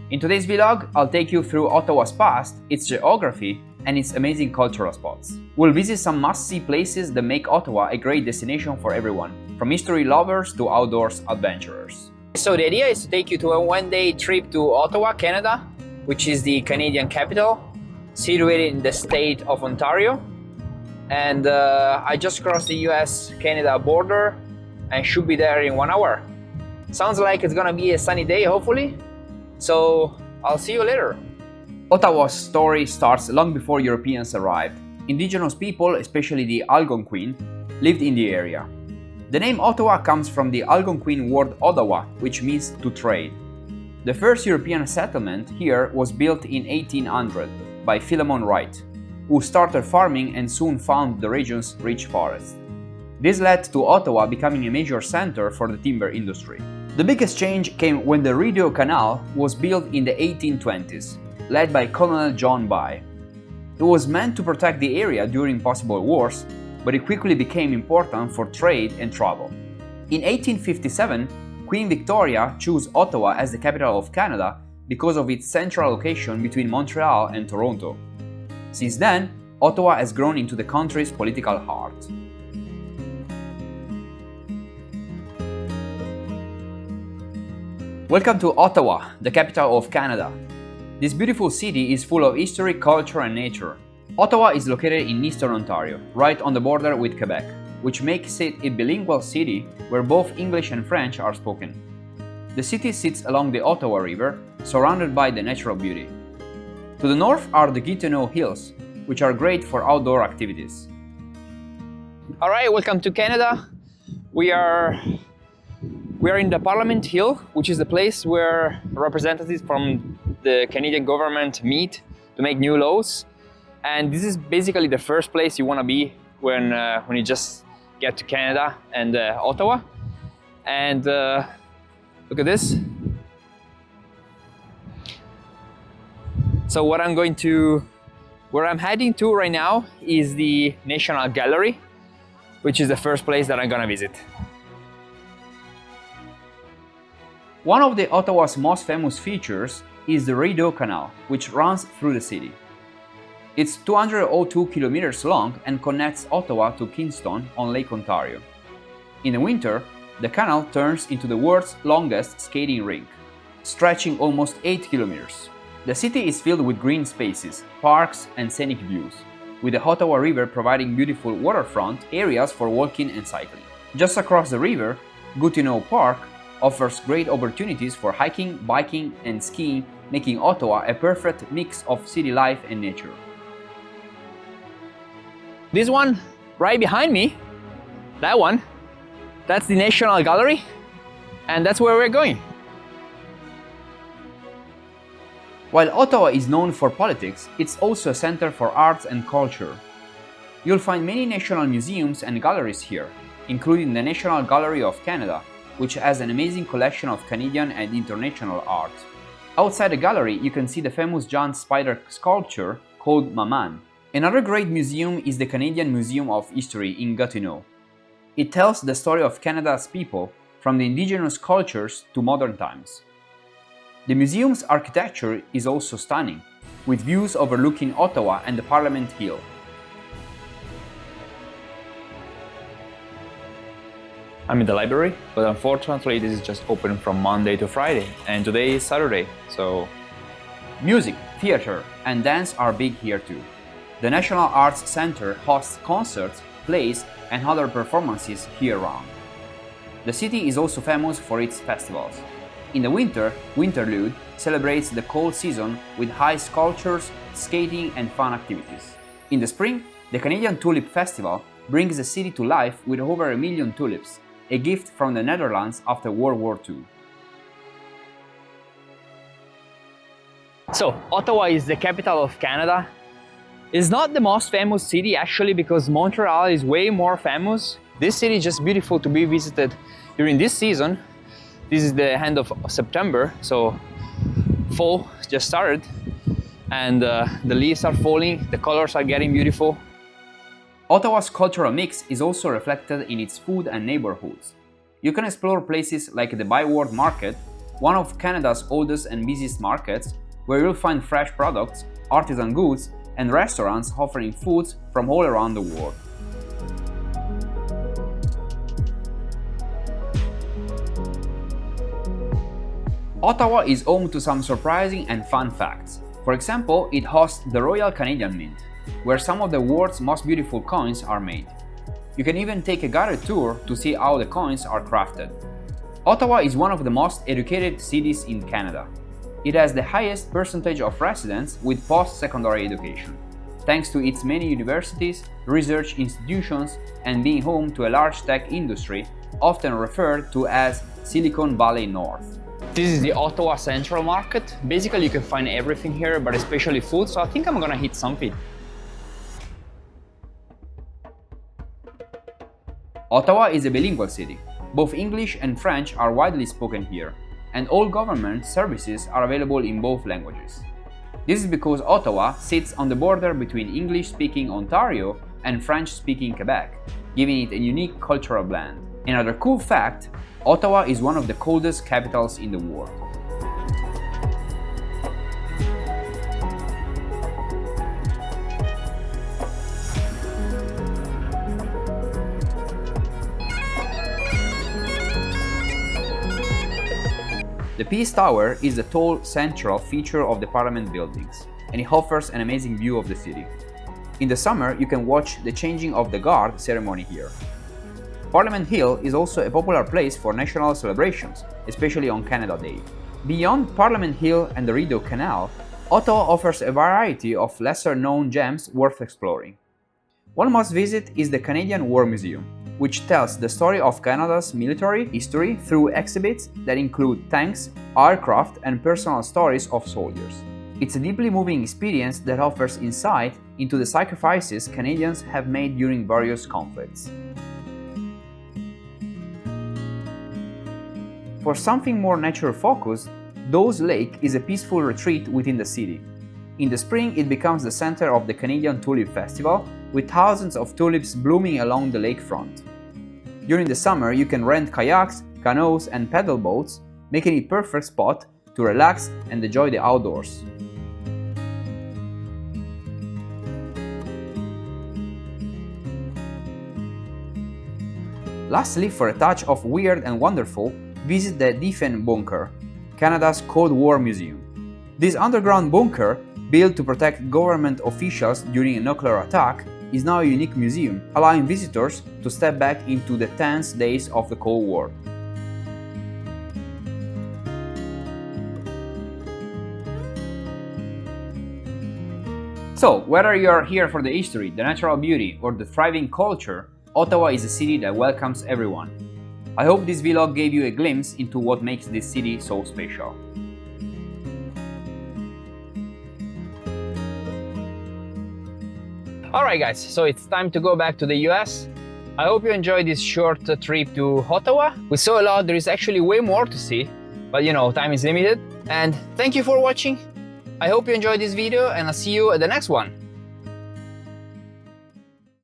In today's vlog, I'll take you through Ottawa's past, its geography, and its amazing cultural spots. We'll visit some must-see places that make Ottawa a great destination for everyone, from history lovers to outdoors adventurers. So the idea is to take you to a one-day trip to Ottawa, Canada, which is the Canadian capital, situated in the state of Ontario. And I just crossed the US-Canada border and should be there in 1 hour. Sounds like it's gonna be a sunny day, hopefully. So I'll see you later. Ottawa's story starts long before Europeans arrived. Indigenous people, especially the Algonquin, lived in the area. The name Ottawa comes from the Algonquin word Ottawa, which means to trade. The first European settlement here was built in 1800 by Philemon Wright, who started farming and soon found the region's rich forests. This led to Ottawa becoming a major center for the timber industry. The biggest change came when the Rideau Canal was built in the 1820s, led by Colonel John By. It was meant to protect the area during possible wars, but it quickly became important for trade and travel. In 1857, Queen Victoria chose Ottawa as the capital of Canada because of its central location between Montreal and Toronto. Since then, Ottawa has grown into the country's political heart. Welcome to Ottawa, the capital of Canada. This beautiful city is full of history, culture, and nature. Ottawa is located in eastern Ontario, right on the border with Quebec, which makes it a bilingual city where both English and French are spoken. The city sits along the Ottawa River, surrounded by the natural beauty. To the north are the Gatineau Hills, which are great for outdoor activities. All right, welcome to Canada. We are in the Parliament Hill, which is the place where representatives from the Canadian government meet to make new laws. And this is basically the first place you want to be when you just get to Canada and Ottawa. And look at this. So where I'm heading to right now is the National Gallery, which is the first place that I'm gonna visit. One of the Ottawa's most famous features is the Rideau Canal, which runs through the city. It's 202 kilometers long and connects Ottawa to Kingston on Lake Ontario. In the winter, the canal turns into the world's longest skating rink, stretching almost 8 kilometers. The city is filled with green spaces, parks, and scenic views, with the Ottawa River providing beautiful waterfront areas for walking and cycling. Just across the river, Gatineau Park offers great opportunities for hiking, biking, and skiing, making Ottawa a perfect mix of city life and nature. This one right behind me, that's the National Gallery, and that's where we're going. While Ottawa is known for politics, it's also a center for arts and culture. You'll find many national museums and galleries here, including the National Gallery of Canada, which has an amazing collection of Canadian and international art. Outside the gallery, you can see the famous giant spider sculpture called Maman. Another great museum is the Canadian Museum of History in Gatineau. It tells the story of Canada's people, from the Indigenous cultures to modern times. The museum's architecture is also stunning, with views overlooking Ottawa and the Parliament Hill. I'm in the library, but unfortunately this is just open from Monday to Friday, and today is Saturday, so... Music, theater, and dance are big here too. The National Arts Centre hosts concerts, plays, and other performances year-round. The city is also famous for its festivals. In the winter, Winterlude celebrates the cold season with high sculptures, skating, and fun activities. In the spring, the Canadian Tulip Festival brings the city to life with over 1 million tulips, a gift from the Netherlands after World War II. So, Ottawa is the capital of Canada. It's not the most famous city actually, because Montreal is way more famous. This city is just beautiful to be visited during this season. This is the end of September, so fall just started, and the leaves are falling, the colors are getting beautiful. Ottawa's cultural mix is also reflected in its food and neighborhoods. You can explore places like the ByWard market one of Canada's oldest and busiest markets, where you'll find fresh products, artisan goods, and restaurants offering foods from all around the world. Ottawa is home to some surprising and fun facts. For example, it hosts the Royal Canadian Mint, where some of the world's most beautiful coins are made. You can even take a guided tour to see how the coins are crafted. Ottawa is one of the most educated cities in Canada. It has the highest percentage of residents with post-secondary education, thanks to its many universities, research institutions, and being home to a large tech industry, often referred to as Silicon Valley North. This is the Ottawa Central Market. Basically, you can find everything here, but especially food, so I think I'm gonna hit something. Ottawa is a bilingual city. Both English and French are widely spoken here, and all government services are available in both languages. This is because Ottawa sits on the border between English-speaking Ontario and French-speaking Quebec, giving it a unique cultural blend. Another cool fact, Ottawa is one of the coldest capitals in the world. The Peace Tower is the tall central feature of the Parliament buildings, and it offers an amazing view of the city. In the summer, you can watch the changing of the guard ceremony here. Parliament Hill is also a popular place for national celebrations, especially on Canada Day. Beyond Parliament Hill and the Rideau Canal, Ottawa offers a variety of lesser-known gems worth exploring. One must visit is the Canadian War Museum, which tells the story of Canada's military history through exhibits that include tanks, aircraft, and personal stories of soldiers. It's a deeply moving experience that offers insight into the sacrifices Canadians have made during various conflicts. For something more nature-focused, Dawes Lake is a peaceful retreat within the city. In the spring, it becomes the center of the Canadian Tulip Festival, with thousands of tulips blooming along the lakefront. During the summer, you can rent kayaks, canoes, and paddle boats, making it a perfect spot to relax and enjoy the outdoors. Lastly, for a touch of weird and wonderful, visit the Defense Bunker, Canada's Cold War Museum. This underground bunker, built to protect government officials during a nuclear attack, is now a unique museum, allowing visitors to step back into the tense days of the Cold War. So, whether you are here for the history, the natural beauty, or the thriving culture, Ottawa is a city that welcomes everyone. I hope this vlog gave you a glimpse into what makes this city so special. Alright guys, so it's time to go back to the US. I hope you enjoyed this short trip to Ottawa. We saw a lot, there is actually way more to see, but you know, time is limited. And thank you for watching. I hope you enjoyed this video and I'll see you at the next one.